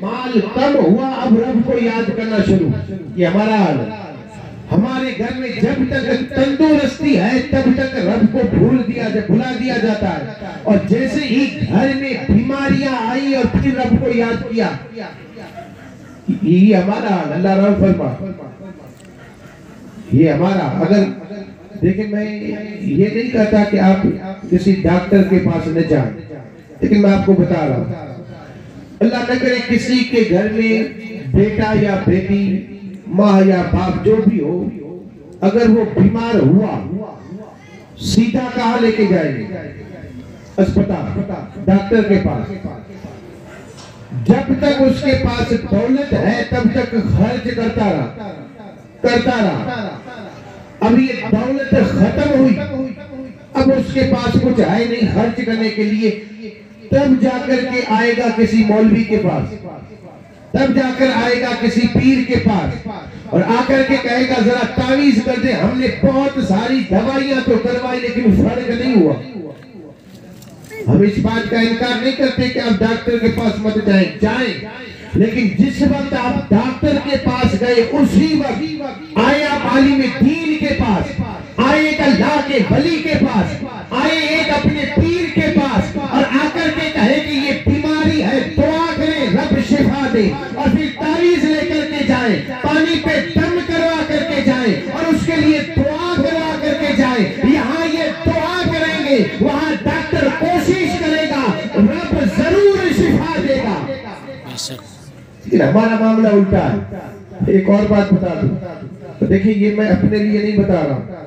माल कम हुआ, अब रब को याद करना शुरू। ये हमारा हाल है। हमारे घर में जब तक तंदुरुस्ती है तब तक रब को भुला दिया जाता है, और जैसे ही घर में बीमारियां आई और फिर रब को याद किया, ये हमारा हाल। अल्लाह रहम फरमा। ये हमारा, अगर देखिए, मैं ये नहीं कहता कि आप किसी डॉक्टर के पास न जाएं, लेकिन मैं आपको बता रहा हूँ, अल्लाह न करे किसी के घर में बेटा या बेटी, माँ या बाप जो भी हो, अगर वो बीमार हुआ, सीधा कहाँ लेके जाएंगे? अस्पताल, डॉक्टर के पास। जब तक उसके पास दौलत है तब तक खर्च करता रहा। अब ये दौलत खत्म हुई, अब उसके पास कुछ है नहीं खर्च करने के लिए, तब जाकर के आएगा किसी मौलवी के पास, तब जाकर आएगा किसी पीर के पास, और आकर के कहेगा जरा तावीज कर दे। हमने बहुत सारी दवाइयां तो करवाई लेकिन फर्क नहीं हुआ। हम इस बात का इनकार नहीं करते कि आप डॉक्टर के पास मत जाएं, लेकिन जिस वक्त आप डॉक्टर के पास गए उसी वक्त आए आप आलिम दीन के पास, आए एक अल्लाह के वली के पास, आए एक अपने पीर के पास, और आकर के कहे कि ये बीमारी है, दुआ करें रब शिफा दे, और फिर तावीज लेकर के जाए, पानी पे दम करवा करके जाए और उसके लिए दुआ करवा करके जाए। यहाँ ये दुआ करेंगे, वहाँ डॉक्टर कोशिश करेगा, रब जरूर शिफा देगा। लेकिन हमारा मामला उल्टा है। एक और बात बता दूं, तो देखिए, ये मैं अपने लिए नहीं बता रहा,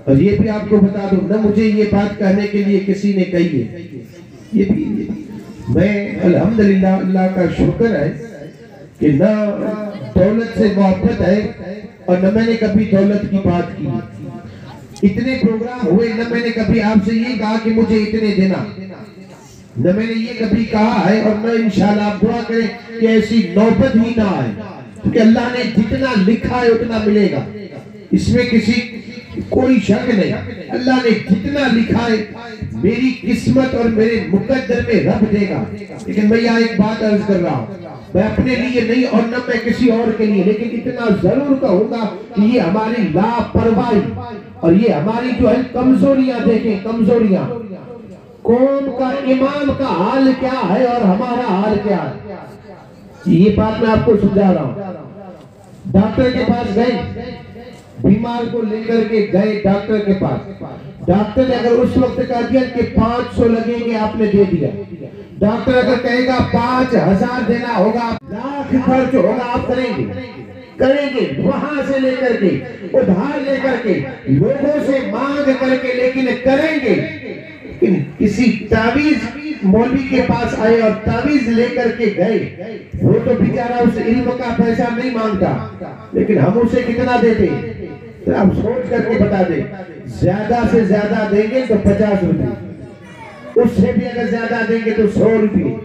और ये भी आपको बता दूं, न मुझे ये बात कहने के लिए किसी ने कही है। ये भी मैं अल्हम्दुलिल्लाह, अल्लाह का शुक्र है कि न दौलत से मोहब्बत है, और न मैंने कभी दौलत की बात की। इतने प्रोग्राम हुए, न मैंने कभी आपसे ये कहा कि मुझे इतने देना, न मैंने ये कभी कहा है, और मैं इंशाल्लाह आप दुआ करें कि ऐसी नौबत ही ना आए, क्योंकि अल्लाह ने जितना लिखा है उतना मिलेगा, इसमें किसी कोई शक नहीं। अल्लाह ने जितना लिखा है, मेरी किस्मत और मेरे मुकद्दर में रब देगा। लेकिन मैं यहाँ एक बात अर्ज कर रहा हूँ, मैं अपने लिए नहीं और न मैं किसी और के लिए, लेकिन इतना जरूर कहूंगा कि ये हमारी लापरवाही और ये हमारी जो है कमजोरियां, देखें कमजोरियां, कौम का इमाम का हाल क्या है और हमारा हाल क्या है, ये बात मैं आपको समझा रहा हूँ। डॉक्टर के पास गए, बीमार को लेकर के गए डॉक्टर के पास, डॉक्टर ने अगर उस वक्त कह दिया कि 500 लगेंगे, आपने दे दिया। डॉक्टर अगर कहेगा 5000 देना होगा, लाख खर्च होगा, आप करेंगे वहां से लेकर के, उधार लेकर के, लोगों से मांग करके, लेकिन करेंगे। किसी तावीज मौलवी के पास आए और तावीज लेकर के गए, वो तो बेचारा उस इल्म का पैसा नहीं मांगता, लेकिन हम उसे कितना देते, तो आप सोच करके बता दें। ज्यादा से ज्यादा देंगे तो 50 रुपए, उससे भी अगर ज्यादा देंगे तो 100 रुपये।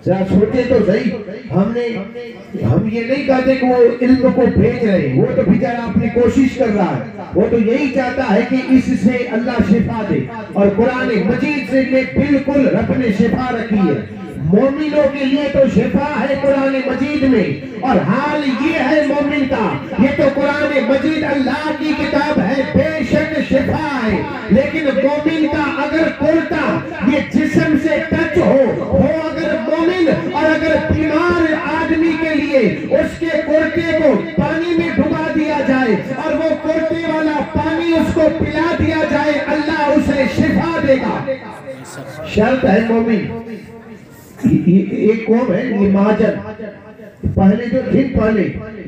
जरा सोचे तो सही, हम ये नहीं कहते कि वो इल्म को बेच रहे, वो तो बेचारा अपनी कोशिश कर रहा है, वो तो यही चाहता है कि इससे अल्लाह शिफा दे, और कुरान मजीद से बिल्कुल रब ने शिफा रखी है। मोमिनों के लिए तो शिफा है कुरान मजीद में, और हाल ये है मोमिन का, ये तो कुरान मजीद अल्लाह की किताब है, बेशक शिफा है, लेकिन मोमिन का अगर कुर्ता ये जिस्म से टच हो अगर मोमिन, और अगर बीमार आदमी के लिए उसके कुर्ते को पानी में डुबा दिया जाए और वो कुर्ते वाला पानी उसको पिला दिया जाए, अल्लाह उसे शिफा देगा। शर्त है मोमिन। एक कौम है ये महाजन, पहले जो दिन पहले,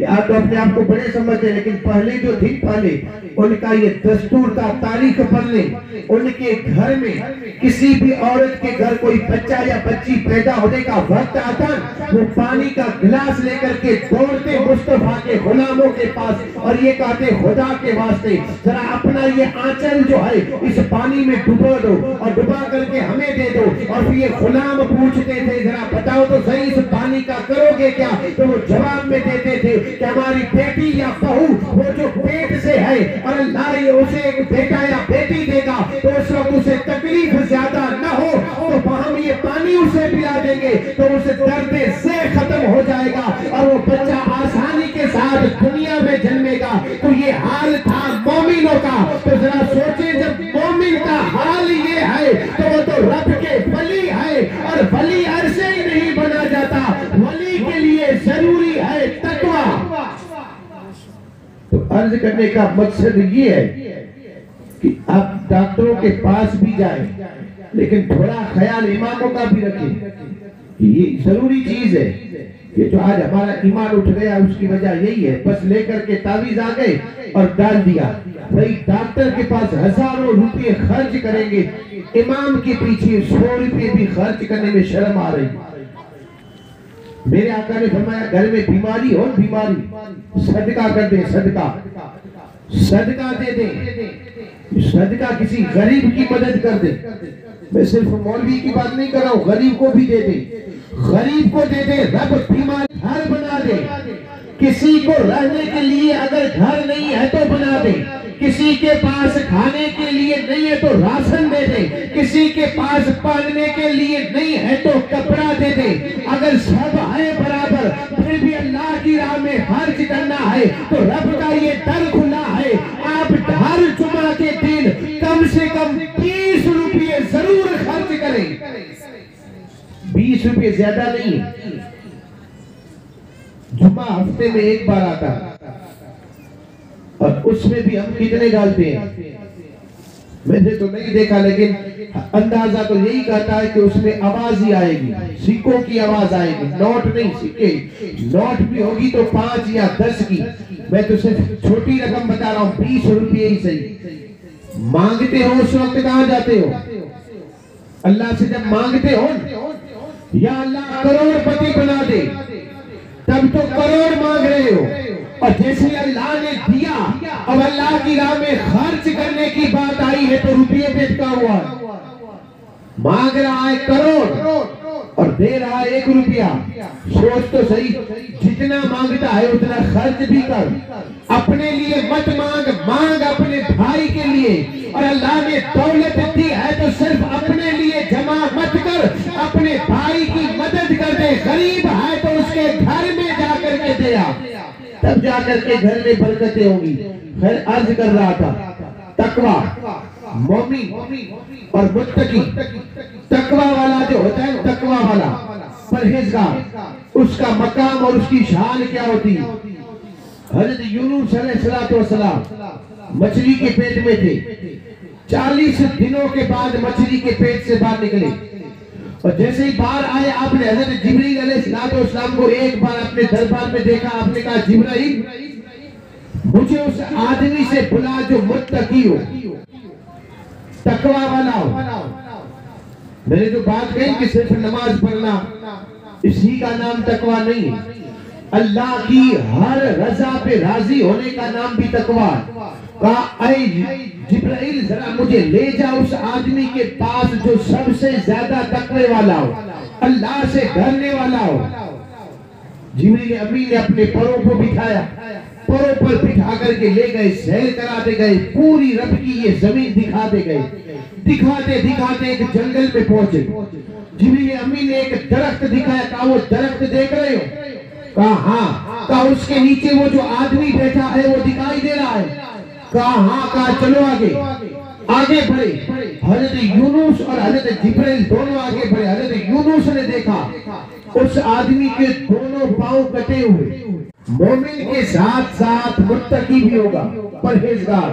आप तो अपने आप को बड़े समझते हैं, लेकिन पहले जो दिन पहले उनका ये दस्तूर था, तारीख पढ़ लें, उनके घर में किसी भी औरत के घर कोई बच्चा या बच्ची पैदा होने का वक्त आता, वो पानी का गिलास लेकर के दौड़ते मुस्तफा के गुलामों के पास और ये कहते खुदा के वास्ते जरा अपना ये आंचल जो है इस पानी में डुबो दो और डुबा करके हमें दे दो। और फिर ये गुलाम पूछते थे जरा बताओ तो सही इस पानी का करोगे क्या, तो वो जवाब में देते थे कि हमारी बेटी या बहू वो जो पेट से है और अल्लाह ये उसे एक बेटा या बेटी देगा तो उस वक्त उसे तकलीफ ज्यादा न हो तो हम ये पानी उसे पिला देंगे तो उसे दर्द से खत्म हो अर्ज करने का मकसद ये है कि आप डॉक्टरों के पास भी जाएं, लेकिन थोड़ा ख्याल इमामों का भी रखें। ये जरूरी चीज है कि जो आज हमारा ईमान उठ गया उसकी वजह यही है, बस लेकर के तावीज आ गए और डाल दिया। भाई डॉक्टर के पास हजारों रुपए खर्च करेंगे, इमाम के पीछे 100 रुपए भी खर्च करने में शर्म आ रही। मेरे आका ने फरमाया घर में बीमारी हो, बीमारी सदका कर दे, सदका सदका दे दे, सदका किसी गरीब की मदद कर दे। मैं सिर्फ मौलवी की बात नहीं कर रहा हूँ, गरीब को भी दे दे, गरीब को दे दे। रब बीमारी घर बना दे, किसी को रहने के लिए अगर घर नहीं है तो बना दे, किसी के पास खाने के लिए नहीं है तो राशन दे दे, किसी के पास पहनने के लिए नहीं है तो कपड़ा दे दे। अगर सब है बराबर फिर भी अल्लाह की राह में खर्च करना है तो रब का ये दर खुला है। आप हर जुमा के दिन कम से कम 20 रुपये जरूर खर्च करें, 20 रुपये ज्यादा नहीं। जुमा हफ्ते में एक बार आता है और उसमें भी हम कितने डालते हैं? मैंने तो नहीं देखा, लेकिन अंदाजा तो यही कहता है कि उसमें आवाज ही आएगी, सिक्कों की आवाज आएगी, नोट नहीं, सिक्के। नोट भी होगी तो 5 या 10 की। मैं तो सिर्फ छोटी रकम बता रहा हूँ, 20 रुपये ही सही। मांगते हो उस वक्त कहाँ जाते हो? अल्लाह से जब मांगते हो, या अल्लाह करोड़पति बना दे, तब तो करोड़ मांग रहे हो। और जैसे अल्लाह ने दिया, अब अल्लाह की राह में खर्च करने की बात आई है तो रुपये पे अटका हुआ, मांग रहा है करोड़ और दे रहा है 1 रुपया। सोच तो सही, जितना मांगता है उतना खर्च भी कर। अपने लिए मत मांग, मांग अपने भाई के लिए। और अल्लाह ने दौलत दी है तो सिर्फ अपने लिए जमा मत कर, अपने भाई की मदद कर दे। गरीब है तो उसके घर में जाकर के दिया, तब जाकर के घर में बरकतें होंगी। फिर अर्ज कर रहा था, तकवा, मोमिन और मुत्तकी। तकवा वाला जो होता है, तकवा वाला परहेजगार, उसका मकाम और उसकी शान क्या होती है? हजरत यूनुस अलैहिस्सलाम मछली के पेट में थे, 40 दिनों के बाद मछली के पेट से बाहर निकले। और जैसे ही बाहर आए, आपने हजरत जिब्रील अलैहिस्सलाम को एक बार अपने दरबार में देखा। आपने कहा, जिब्रील मुझे उस आदमी से बुला जो मुत्तकी हो, तकवा वाला हो। मैंने जो बात कही कि सिर्फ नमाज पढ़ना, इसी का नाम तकवा नहीं है। अल्लाह की हर रजा पे राजी होने का नाम भी तकवा है। कहा, ऐ जिब्राइल जरा मुझे ले जा उस आदमी के पास जो सबसे ज्यादा तकवे वाला हो, अल्लाह से डरने वाला हो। जिब्रील अमीन ने अपने परों को बिठाया, परों पर बिठा करके ले गए, सैर कराते गए, पूरी रब की ये जमीन दिखाते गए। दिखाते दिखाते एक जंगल में पहुंचे। जिब्रील अमीन ने एक दरख्त दिखाया। कहा, वो दरख्त देख रहे हो? कहा, हाँ। कहा, उसके नीचे वो जो आदमी बैठा है वो दिखाई दे रहा है? कहा, हाँ। कहा, चलो आगे। आगे बढ़े। हजरत यूनुस और हजरत जिब्राइल दोनों आगे बढ़े। हजरत यूनुस ने देखा उस आदमी के दोनों पांव कटे हुए। मोमिन के साथ साथ मुत्तकी भी होगा, परहेजगार।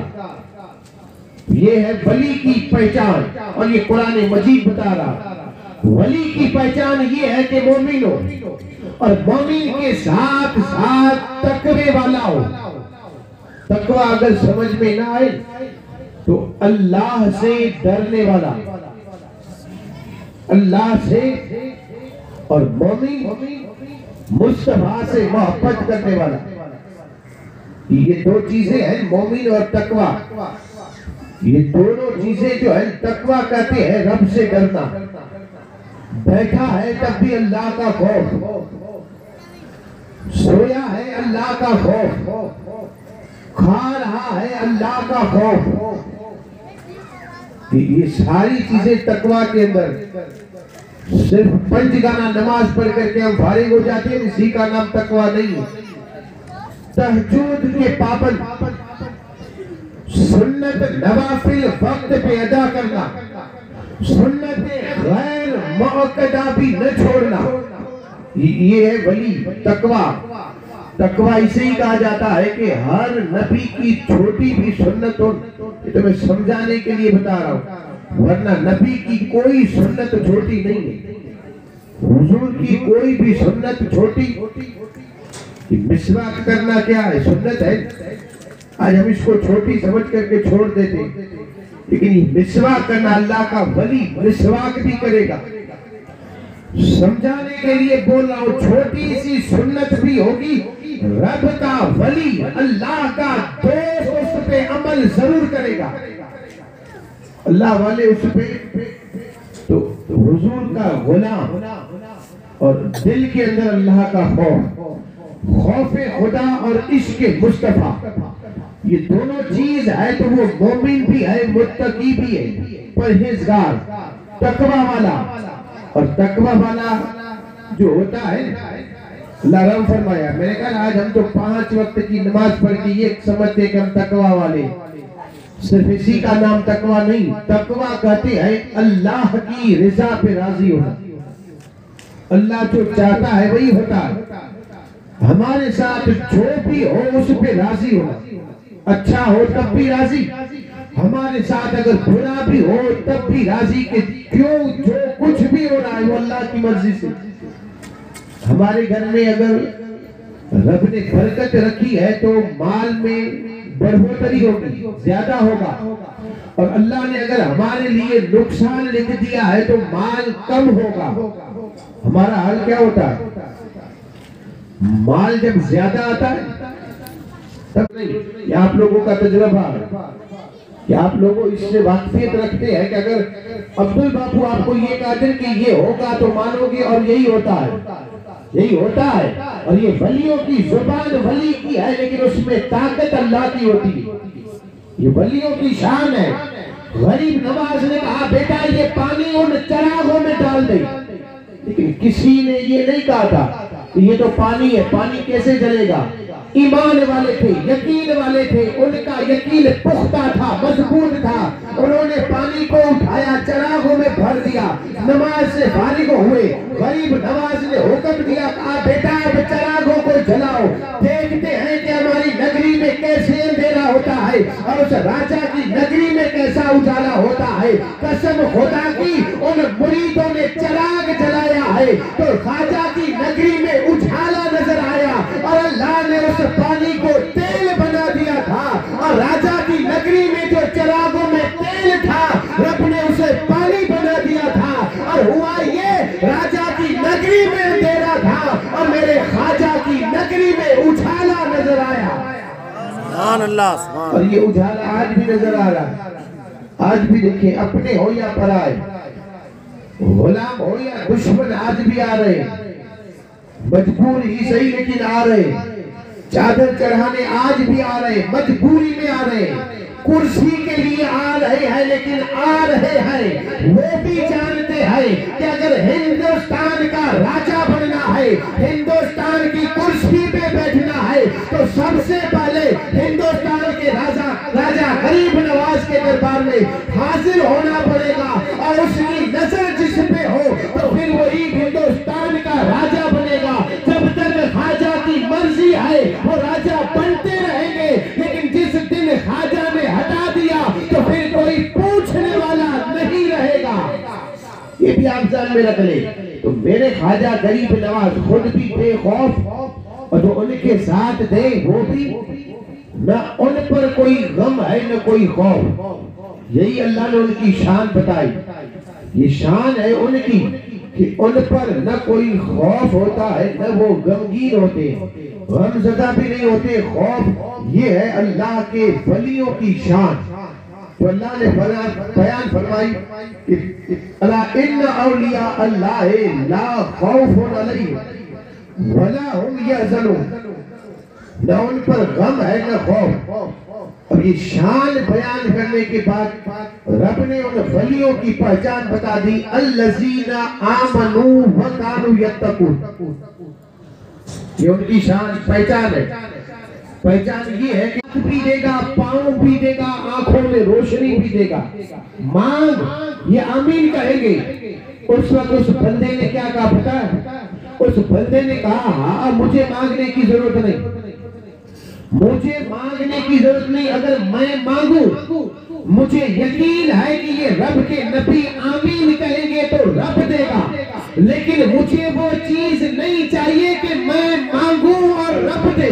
ये है वली की पहचान, और ये कुरान मजीद बता रहा। वली की पहचान ये है कि मोमिन हो, और मोमिन के साथ साथ तकवे वाला हो। तकवा अगर समझ में ना आए तो अल्लाह से डरने वाला, अल्लाह से, और मोमिन मुस्तफा से मोहब्बत करने वाला। ये दो चीजें हैं, मोमिन और तकवा। ये दोनों चीजें जो है, तकवा कहते हैं रब से डरना। बैठा है तब भी अल्लाह का खौफ, सोया है अल्लाह का खौफ, खा रहा है अल्लाह का खौफ। ये सारी चीजें तकवा के अंदर। सिर्फ 5 गाना नमाज पढ़ करके हम फारिग हो जाते हैं, इसी का नाम तकवा नहीं है। तहज्जुद के पाबंद, सुन्नत नवाफिल वक्त पे अदा करना, सुन्नत गैर मुअक्कदा भी न छोड़ना, ये है वली, तकवा। तकवा इसे ही कहा जाता है कि हर नबी की छोटी भी सुन्नत हो, ये तो मैं समझाने के लिए बता रहा हूँ, वरना नबी की कोई सुन्नत छोटी नहीं है। हुजूर की कोई भी सुन्नत छोटी, मिसवाक करना क्या है, सुन्नत है। आज हम इसको छोटी समझ करके छोड़ देते, लेकिन मिसवाक करना, अल्लाह का वली मिसवाक भी करेगा। समझाने के लिए बोल रहा हूं, छोटी सी सुन्नत भी होगी, रब का वली अल्लाह का दोस्त उस पे अमल जरूर करेगा। अल्लाह वाले उस पे तो हुजूर का गुलाम और दिल के अंदर अल्लाह का खौफ खुदा और इश्क मुस्तफा, ये दोनों चीज है तो वो मोमिन भी है, मुत्तकी भी है, परहेजगार, तकवा वाला। और तकवा वाला जो होता है, अल्लाह रहम फरमाया, मैंने कहा आज हम तो 5 वक्त की नमाज पढ़ के ये समझते कि हम तकवा वाले, सिर्फ इसी का नाम तकवा नहीं। तकवा कहते हैं अल्लाह की रिजा पे राजी होना, अल्लाह जो चाहता है वही होता है। हमारे साथ जो भी हो उस पे राजी होना, अच्छा हो तब भी राजी, हमारे साथ अगर बुरा भी हो तब भी राजी के क्यों, जो कुछ भी हो रहा है वो अल्लाह की मर्जी से। हमारे घर में अगर रब ने बरकत रखी है तो माल में बढ़ोतरी होगी, ज्यादा होगा, और अल्लाह ने अगर हमारे लिए नुकसान लिख दिया है तो माल कम होगा। हमारा हाल क्या होता है, माल जब ज्यादा आता है तब नहीं। ये आप लोगों का तजुर्बा है कि आप लोगों इससे वाकफियत रखते हैं कि अगर अब्दुल बापू आपको ये कहा कि ये होगा तो मानोगे, और यही होता है, यही होता है। और ये वलियों की जुबान वली की है, लेकिन उसमें ताकत अल्लाह की होती है, ये वलियों की शान है। गरीब नवाज ने कहा बेटा ये पानी उन चरागों में डाल दे, लेकिन किसी ने ये नहीं कहा था कि ये तो पानी है, पानी कैसे जलेगा। ईमान वाले थे, यकीन वाले थे, उनका यकीन पुख्ता था, मजबूत था, उन्होंने पानी को उठाया, चरागों में भर दिया, नमाज से फारिग हुए। गरीब नवाज ने हुक्म दिया, कहा बेटा अब चरागों को जलाओ, देखते हैं कि हमारी नगरी में कैसे अंधेरा होता है और उस राजा की नगरी में कैसा उजाला होता है। कसम खुदा की उन मुरीदों ने चराग जलाया है तो ख्वाजा की नगरी में उजाला नजर आया, और अल्लाह ने उस पानी को तेल बना दिया था, और राजा की नगरी में जो चरागों में तेल था रब ने उसे पानी बना दिया था। और हुआ ये, राजा की नगरी में अंधेरा था और मेरे ख्वाजा की नगरी में उजाला नजर आया। और ये उजाला आज भी नजर आ रहा है। आज भी देखिए, अपने हो या पराए, गुलाम हो या दुश्मन, आज भी आ रहे, मजबूर ही सही लेकिन आ रहे, चादर चढ़ाने आज भी आ रहे, मजबूरी में आ रहे, कुर्सी के लिए आ रहे हैं, लेकिन आ रहे हैं। वो भी जानते हैं कि अगर हिंदुस्तान का राजा बनना है, हिंदुस्तान की कुर्सी पे बैठना है, तो सबसे पहले हिंदुस्तान के राजा गरीब नवाज के दरबार में हाजिर होना पड़ेगा, और उसकी नजर जिस पे हो तो फिर वही हिंदुस्तान का राजा बनेगा। जब तक ख्वाजा की मर्जी है वो राजा बनते रहेंगे, लेकिन जिस दिन ख्वाजा ने हटा दिया तो फिर कोई पूछने वाला नहीं रहेगा। ये भी आप ध्यान में रख ले। तो मेरे ख्वाजा गरीब नवाज खुद भी बेखौफ, और जो उनके साथ थे वो भी, न उन पर कोई गम है न कोई खौफ। यही अल्लाह ने उनकी शान बताई। ये शान है उनकी कि उन पर न कोई खौफ होता है न वो गमगीन होते, गमज़दा भी नहीं होते। खौफ ये है अल्लाह के वलियों की शान, तो अल्लाह ने बयान फरमाई कि अला इन्ना औलिया अल्लाह ला खौफुन अलैहिम वला हुम यहज़नून, न उन पर गम है न खौफ। और ये शान बयान करने के बाद रब ने उन वलियों की पहचान बता दी, अल्लज़ीना आमनू व कानू यत्तकून। ये उनकी शान पहचान है। पहचान ये है कि हाथ भी देगा, पांव भी देगा, आंखों में रोशनी भी देगा, मांग ये आमीन कहेंगे। उस वक्त उस बंदे ने क्या कहा पता है? उस बंदे ने कहा हाँ मुझे मांगने की जरूरत नहीं, मुझे मांगने की जरूरत नहीं, अगर मैं मांगू मुझे यकीन है कि ये रब के नबी आमीन कहेंगे तो रब देगा, लेकिन मुझे वो चीज नहीं चाहिए कि मैं मांगू और रब दे,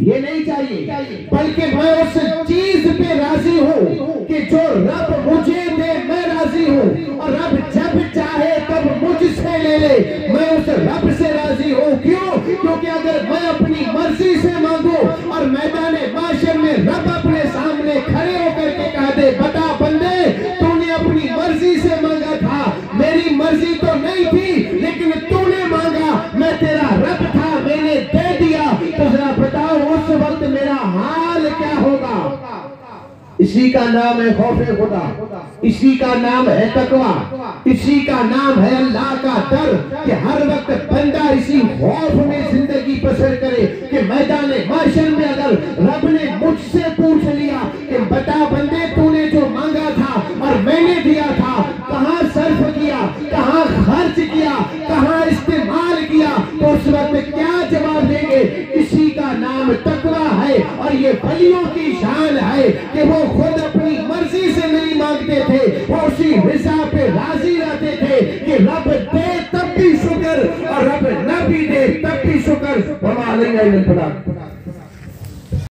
ये नहीं चाहिए, बल्कि मैं उस चीज पे राजी हूँ कि जो रब मुझे दे मैं राजी हूँ, और रब जब चाहे तब मुझसे ले ले, मैं उस रब से राजी हूँ। क्यों? क्योंकि अगर मैं अपनी मर्जी से मांगू और मैदान माशर में रब अपने सामने खड़े होकर के कहा दे बता बंदे तूने अपनी मर्जी से मांगा था, मेरी मर्जी तो नहीं थी लेकिन तूने मांगा, मैं तेरा रब था मैंने दे दिया, तो जरा बताओ उस वक्त मेरा हाल क्या होगा। इसी का नाम है खौफे खुदा, इसी का नाम है तकवा, इसी का नाम है अल्लाह का डर, कि हर वक्त बंदा इसी खौफ में जिंदगी बसर करे कि मैदान माशर में अगर रब ने मुझसे पूछ लिया कि बता बंदे तूने जो मांगा था और मैंने दिया था कहां सर्फ किया, कहां खर्च किया, कहां इस्तेमाल किया, तो उस वक्त क्या जवाब देंगे? इसी का नाम तकवा है, और ये वलियों की शान है कि वो खुद अपनी मर्जी से नहीं मांगते थे, वो उसी रिजा पे राजी रहते थे कि रब दे तब भी शुक्र और रब न भी दे तब भी शुक्र।